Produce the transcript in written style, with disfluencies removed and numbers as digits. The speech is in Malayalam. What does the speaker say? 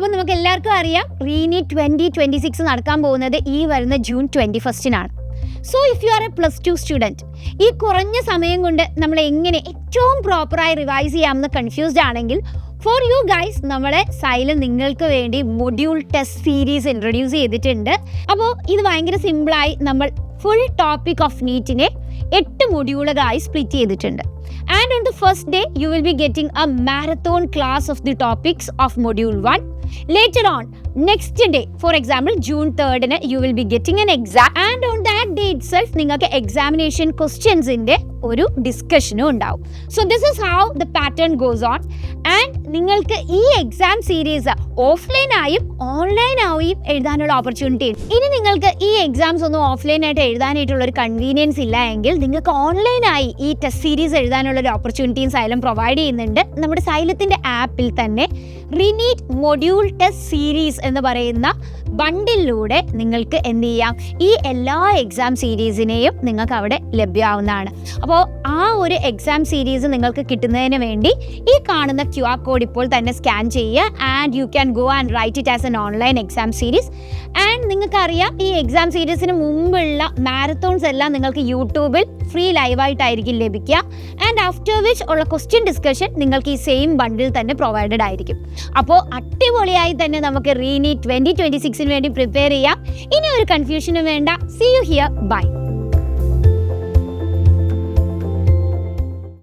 അപ്പോൾ നമുക്ക് എല്ലാവർക്കും അറിയാം റീനീറ്റ് 2026 നടക്കാൻ പോകുന്നത് ഈ വരുന്ന ജൂൺ 21-നാണ്. So if you are a +2 student, ഈ കുറഞ്ഞ സമയം കൊണ്ട് നമ്മൾ എങ്ങനെ ഏറ്റവും പ്രോപ്പറായി റിവൈസ് ചെയ്യാമെന്ന് കൺഫ്യൂസ്ഡ് ആണെങ്കിൽ, ഫോർ യു ഗൈസ് നമ്മളെ സൈലം നിങ്ങൾക്ക് വേണ്ടി മൊഡ്യൂൾ ടെസ്റ്റ് സീരീസ് ഇൻട്രൊഡ്യൂസ് ചെയ്തിട്ടുണ്ട്. അപ്പോൾ ഇത് ഭയങ്കര സിമ്പിളായി നമ്മൾ ഫുൾ ടോപ്പിക് ഓഫ് നീറ്റിനെ 8 മൊഡ്യൂളുകളായി സ്പ്ലിറ്റ് ചെയ്തിട്ടുണ്ട്. And on the first day, you will be getting a marathon class of the topics of module 1. Later on, next day, for example, June 3rd, you will be getting an exam. And on that day itself, നിങ്ങൾക്ക് examination questions ന്റെ ഒരു ഡിസ്കഷനും ഉണ്ടാവും. So this is how the pattern goes on. And നിങ്ങൾക്ക് ഈ എക്സാം സീരീസ് ഓഫ്ലൈനായും ഓൺലൈനായും എഴുതാനുള്ള ഓപ്പർച്യൂണിറ്റി ഉണ്ട്. ഇനി നിങ്ങൾക്ക് ഈ എക്സാംസ് ഒന്നും ഓഫ്ലൈനായിട്ട് എഴുതാനായിട്ടുള്ള ഒരു കൺവീനിയൻസ് ഇല്ല എങ്കിൽ നിങ്ങൾക്ക് ഓൺലൈനായി ഈ ടെസ്റ്റ് സീരീസ് എഴുതാനുള്ള ഒരു ഓപ്പർച്യൂണിറ്റിയും സൈലം പ്രൊവൈഡ് ചെയ്യുന്നുണ്ട്. നമ്മുടെ സൈലത്തിൻ്റെ ആപ്പിൽ തന്നെ റീനീറ്റ് മൊഡ്യൂൾ ടെസ്റ്റ് സീരീസ് എന്ന് പറയുന്ന ബണ്ടിലൂടെ നിങ്ങൾക്ക് എന്ത് ചെയ്യാം, ഈ എല്ലാ എക്സാം സീരീസിനെയും നിങ്ങൾക്ക് അവിടെ ലഭ്യമാവുന്നതാണ്. അപ്പോൾ ആ ഒരു എക്സാം സീരീസ് നിങ്ങൾക്ക് കിട്ടുന്നതിന് വേണ്ടി ഈ കാണുന്ന QR കോഡ് ഇപ്പോൾ തന്നെ സ്കാൻ ചെയ്യുക. And you can go and write it as an online exam series. And നിങ്ങൾക്കറിയാം ഈ എക്സാം സീരീസിന് മുമ്പുള്ള മാരത്തോൺസ് എല്ലാം നിങ്ങൾക്ക് യൂട്യൂബിൽ ഫ്രീ ലൈവായിട്ടായിരിക്കും ലഭിക്കുക. ആൻഡ് ആഫ്റ്റർ വിച്ച് ഉള്ള ക്വസ്റ്റ്യൻ ഡിസ്കഷൻ നിങ്ങൾക്ക് ഈ സെയിം ബണ്ടിൽ തന്നെ പ്രൊവൈഡഡ് ആയിരിക്കും. അപ്പോൾ അടിപൊളിയായി തന്നെ നമുക്ക് റീനീറ്റ് 2026 വേണ്ടി പ്രിപ്പയർ ചെയ്യാം. ഇനി ഒരു കൺഫ്യൂഷനും വേണ്ട. See you here. ബൈ.